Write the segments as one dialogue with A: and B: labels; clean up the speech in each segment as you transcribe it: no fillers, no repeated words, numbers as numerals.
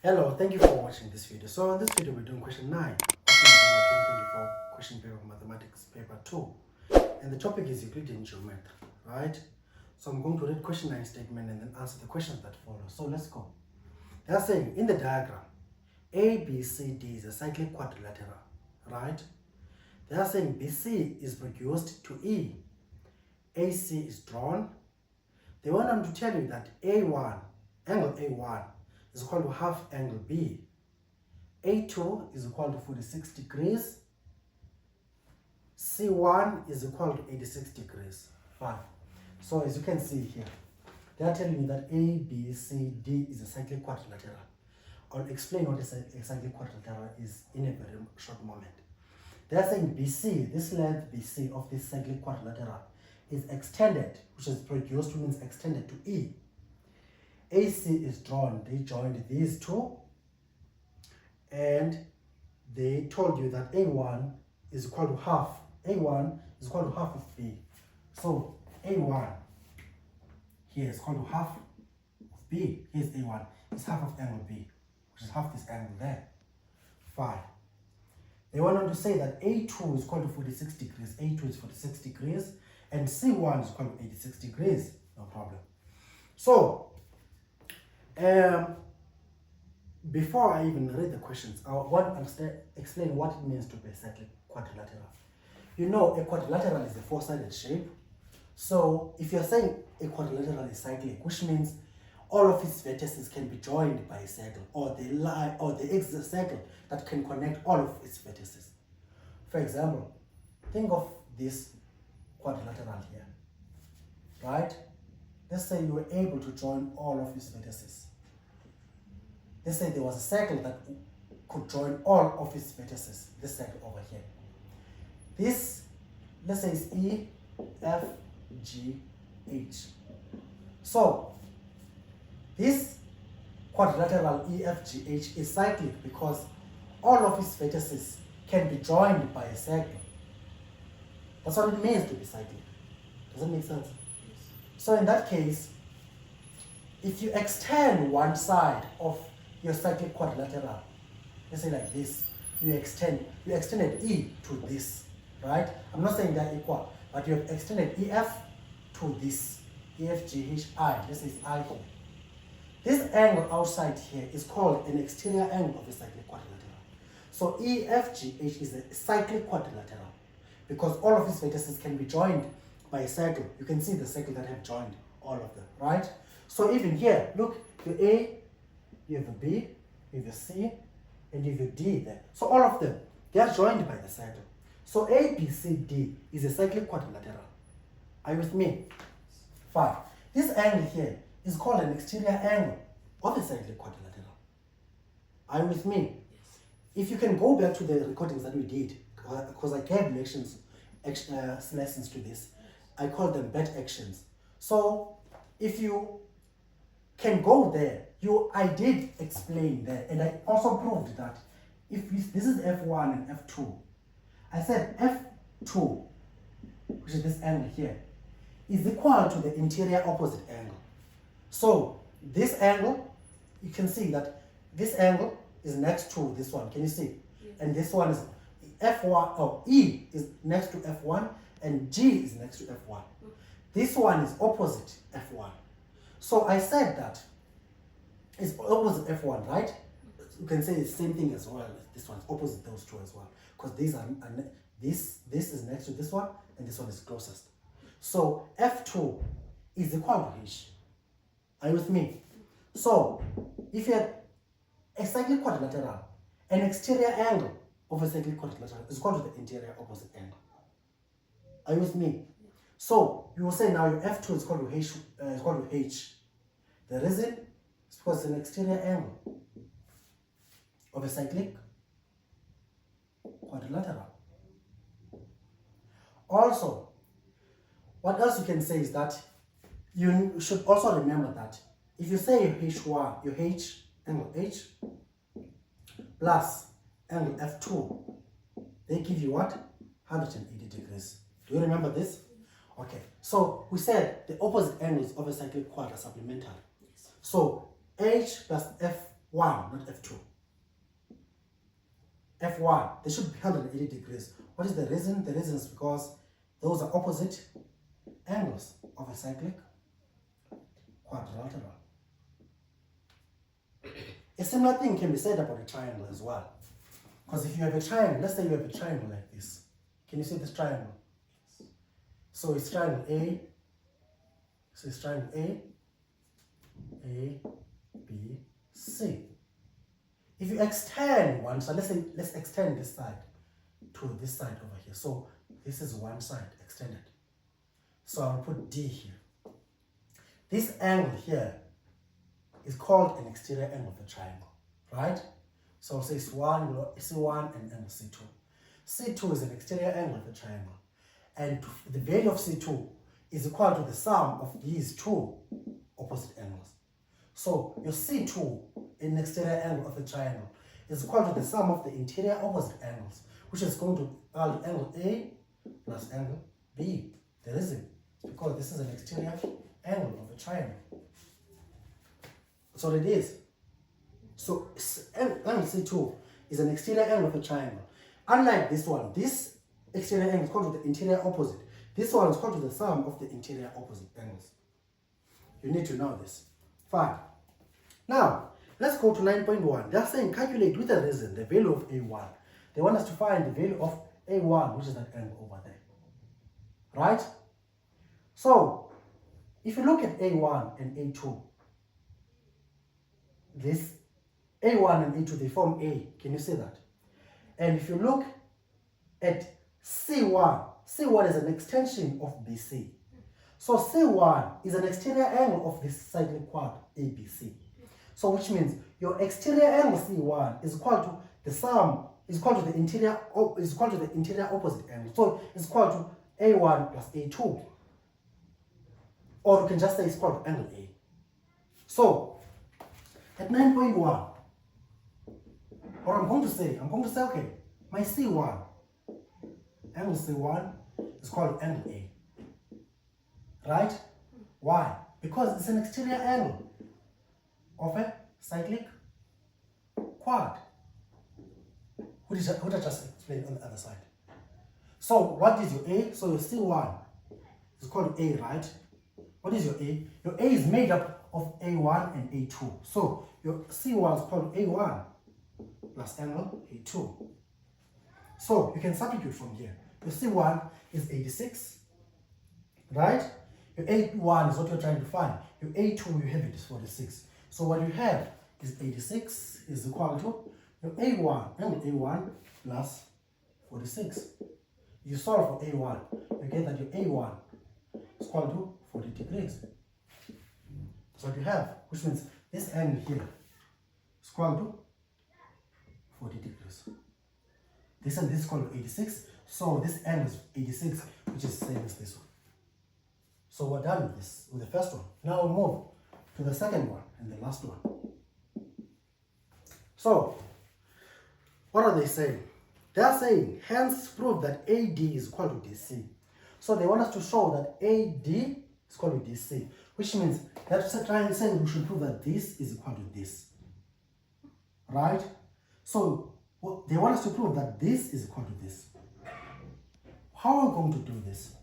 A: Hello, thank you for watching this video. So in this video we're doing question 9 of November 2024 question paper of mathematics paper 2, and the topic is Euclidean geometry, right? So I'm going to read question 9 statement and then answer the questions that follow. So let's go. They are saying in the diagram ABCD is a cyclic quadrilateral, right? They are saying BC is reduced to E, AC is drawn. They went on to tell you that A1, angle A1 is equal to half angle B. A2 is equal to 46 degrees. C1 is equal to 86 degrees. Fine. So as you can see here, they are telling you that A, B, C, D is a cyclic quadrilateral. I'll explain what a cyclic quadrilateral is in a very short moment. They are saying BC, this length BC of this cyclic quadrilateral is extended, which is produced, means extended to E. AC is drawn. They joined these two and they told you that A1 is equal to half. A1 is equal to half of B. So A1 here is equal to half of B. Here's A1. It's half of angle B, which is half this angle there. Fine. They went on to say that A2 is equal to 46 degrees. A2 is 46 degrees and C1 is equal to 86 degrees. No problem. So before I even read the questions, I want to explain what it means to be a cyclic quadrilateral. You know, a quadrilateral is a four-sided shape. So if you're saying a quadrilateral is cyclic, which means all of its vertices can be joined by a circle, or there exists a circle that can connect all of its vertices. For example, think of this quadrilateral here, right? Let's say you were able to join all of its vertices. Let's say there was a circle that could join all of its vertices, this circle over here. This, let's say, is E, F, G, H. So, this quadrilateral E, F, G, H is cyclic because all of its vertices can be joined by a circle. That's what it means to be cyclic. Does that make sense? Yes. So in that case, if you extend one side of your cyclic quadrilateral, let's say like this, you extended E to this, right? I'm not saying they're equal, but you have extended EF to this, EF, G, H, I. This is I here. This angle outside here is called an exterior angle of a cyclic quadrilateral. So EFGH is a cyclic quadrilateral because all of its vertices can be joined by a circle. You can see the circle that have joined all of them, right? So even here, look, the A, you have a B, you have a C, and you have a D there. So all of them, they are joined by the circle. So A, B, C, D is a cyclic quadrilateral. Are you with me? Fine. This angle here is called an exterior angle of a cyclic quadrilateral. Are you with me? Yes. If you can go back to the recordings that we did, because I gave lessons to this, I call them bet actions. So if you can go there, I did explain there, and I also proved that if this is F1 and F2, I said F2, which is this angle here, is equal to the interior opposite angle. So this angle, you can see that this angle is next to this one. Can you see? Yes. And this one is F1, or E is next to F1, and G is next to F1. This one is opposite F1. So I said that it's opposite F1, right? You can say the same thing as well. This one's opposite those two as well, because these are this is next to this one, and this one is closest. So F2 is equal to H. Are you with me? So if you have a cyclic quadrilateral, an exterior angle of a cyclic quadrilateral is equal to the interior opposite angle. Are you with me? So you will say now your F2 is equal to H. The reason is because it's an exterior angle of a cyclic quadrilateral. Also, what else you can say is that you should also remember that if you say your H1, your H, angle H, plus angle F2, they give you what? 180 degrees. Do you remember this? Okay, so we said the opposite angles of a cyclic quad are supplementary. Yes. So H plus F F1, not F2. F1, they should be 180 degrees. What is the reason? The reason is because those are opposite angles of a cyclic quadrilateral. A similar thing can be said about a triangle as well. Because if you have a triangle, let's say you have a triangle like this. Can you see this triangle? So it's triangle A. So it's triangle A, B, C. If you extend one side, let's extend this side to this side over here. So this is one side extended. So I'll put D here. This angle here is called an exterior angle of the triangle, right? So I'll say it's C1 and angle C2. C2 is an exterior angle of the triangle. And the value of C2 is equal to the sum of these two opposite angles. So your C2 in the exterior angle of the triangle is equal to the sum of the interior opposite angles, which is going to angle A plus angle B. The reason is because this is an exterior angle of the triangle. That's all it is. So angle C2 is an exterior angle of a triangle. Unlike this one, this exterior angle is called to the interior opposite. This one is called to the sum of the interior opposite angles. You need to know this. Fine. Now, let's go to 9.1. They're saying calculate with a reason the value of A1. They want us to find the value of A1, which is that angle over there. Right? So, if you look at A1 and A2, this A1 and A2, they form A. Can you see that? And if you look at C1, C1 is an extension of BC. So C1 is an exterior angle of this cyclic quad ABC. So which means your exterior angle C1 is equal to the sum, is equal to the interior opposite angle. So it's equal to A1 plus A2. Or you can just say it's equal to angle A. So at 9.1, what I'm going to say, okay, my C1, angle C1 is called angle A. Right? Why? Because it's an exterior angle of a cyclic quad, which I just explained on the other side. So what is your A? So your C1 is called A, right? What is your A? Your A is made up of A1 and A2. So your C1 is called A1 plus angle A2. So you can substitute from here. Your C1 is 86, right? Your A1 is what you're trying to find. Your A2, you have it is 46. So what you have is 86 is equal to your A1, angle A1 plus 46. You solve for A1, you get that your A1 is equal to 40 degrees. That's what you have, which means this angle here is equal to 40 degrees. This and this is called 86. So this angle is 86, which is the same as this one. So we're done with this, with the first one. Now we move to the second one and the last one. So, what are they saying? They are saying, hence prove that AD is equal to DC. So they want us to show that AD is equal to DC, which means that's trying to say we should prove that this is equal to this. Right? So they want us to prove that this is equal to this. How are we going to do this?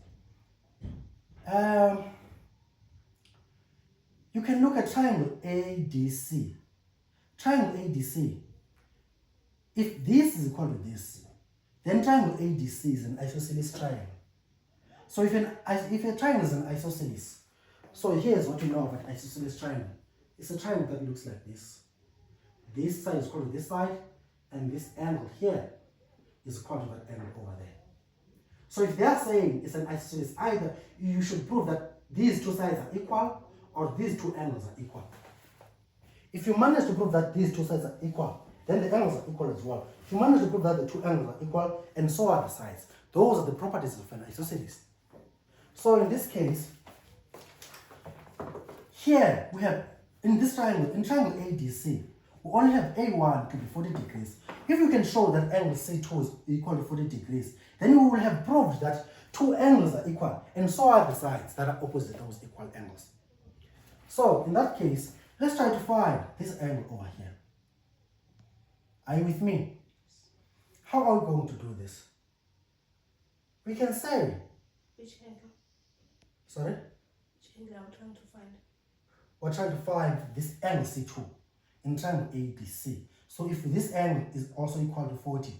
A: You can look at triangle ADC. Triangle ADC, if this is equal to this, then triangle ADC is an isosceles triangle. So if a triangle is an isosceles, so here's what you know about isosceles triangle. It's a triangle that looks like this. This side is equal to this side, and this angle here is equal to that angle over there. So if they are saying it's an isosceles, either you should prove that these two sides are equal or these two angles are equal. If you manage to prove that these two sides are equal, then the angles are equal as well. If you manage to prove that the two angles are equal, and so are the sides, those are the properties of an isosceles. So in this case, here we have, in this triangle, in triangle ADC, we only have A1 to be 40 degrees. If you can show that angle C2 is equal to 40 degrees, then you will have proved that two angles are equal, and so are the sides that are opposite those equal angles. So in that case, let's try to find this angle over here. Are you with me? How are we going to do this? We can say,
B: Which angle?
A: sorry?
B: Which angle I'm trying to find?
A: We're trying to find this angle C2 in triangle ABC. So if this angle is also equal to 40,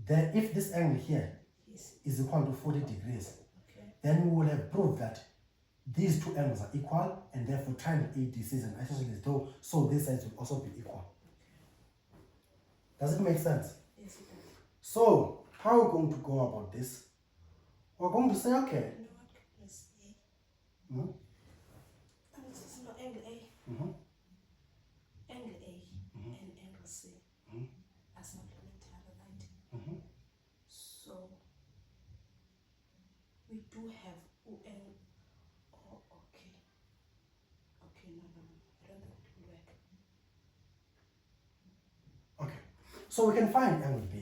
A: then if this angle here
B: Yes.
A: is equal to 40 degrees,
B: Okay.
A: then we will have proved that these two angles are equal, and therefore triangle ABC is an isosceles though, so these sides will also be equal. Does it make sense?
B: Yes, it does.
A: So, how are we going to go about this? We're going to say, okay.
B: You know what? Let's see.
A: Mm-hmm.
B: This is not angle A.
A: Mm-hmm.
B: Angle A and angle C are supplementary, right?
A: Mm-hmm.
B: So we do have OL. Oh, okay. Okay, no. I don't think it will work.
A: Okay, so we can find angle B,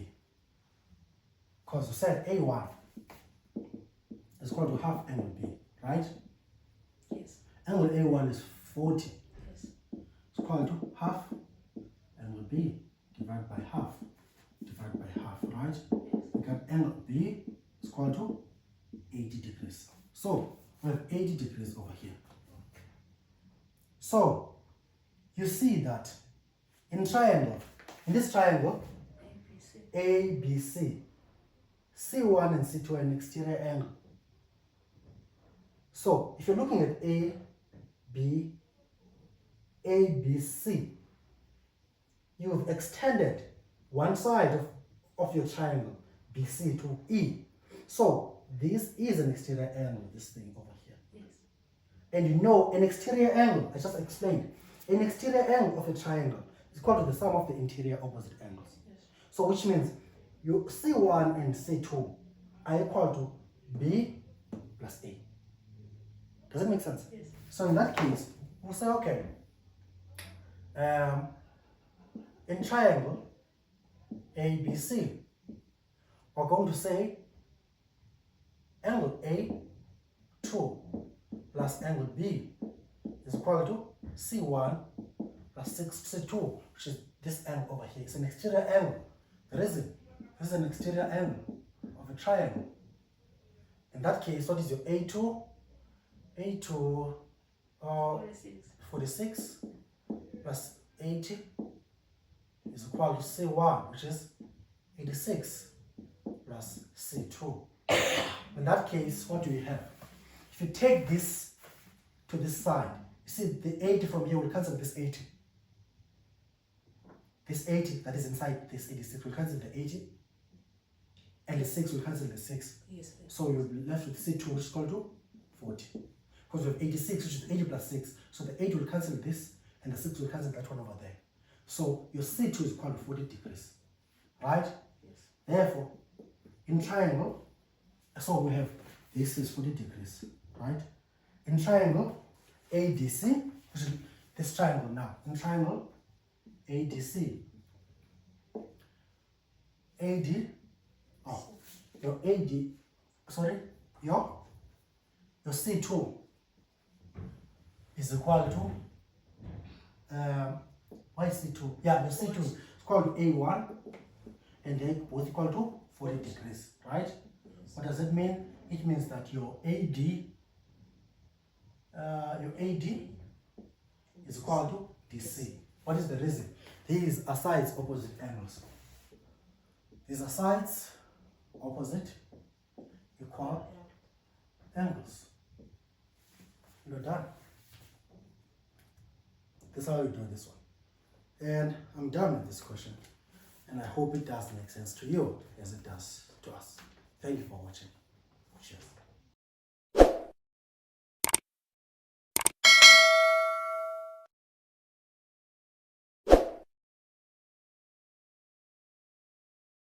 A: because we said A1 is equal to half angle B, right?
B: Yes.
A: Angle A1 is 40.
B: Yes.
A: It's equal to half angle B divided by half, right?
B: Yes.
A: We got angle B is equal to 80 degrees. So we have 80 degrees over here. So you see that in this triangle,
B: ABC.
A: ABC, C1 and C2 are an exterior angle. So if you're looking at ABC, you've extended one side of your triangle BC to E. So this is an exterior angle, this thing over here.
B: Yes.
A: And you know an exterior angle, I just explained, an exterior angle of a triangle is equal to the sum of the interior opposite angles.
B: Yes.
A: So which means you C1 and C2 are equal to B plus A. Does that make sense?
B: Yes.
A: So in that case, we'll say, okay, in triangle ABC, we're going to say angle A2 plus angle B is equal to C1 plus C2, which is this angle over here. It's an exterior angle. This is an exterior angle of a triangle. In that case, what is your A2? A2 46 plus 80 is equal to C1, which is 86 plus C2. In that case, what do we have? If you take this to this side, you see the 80 from here will cancel this 80. This 80 that is inside this 86 will cancel the 80, and the 6 will cancel the 6.
B: Yes.
A: So you'll be left with C2, which is equal to 40. Because we have 86, which is 80 plus 6. So the 8 will cancel this, and the 6 will cancel that one over there. So your C2 is equal to 40 degrees. Right?
B: Yes.
A: Therefore, in triangle, so we have this is 40 degrees. Right? In triangle ADC, which is this triangle now. In triangle ADC, your C2 is equal to, why C2? Yeah, the C2 is equal to A1, and they both equal to 40 degrees, right?
B: Yes.
A: What does it mean? It means that your AD is equal to DC. What is the reason? These are sides opposite angles. These are sides opposite equal angles. You're done. That's how you do this one. And I'm done with this question. And I hope it does make sense to you as it does to us. Thank you for watching. Cheers.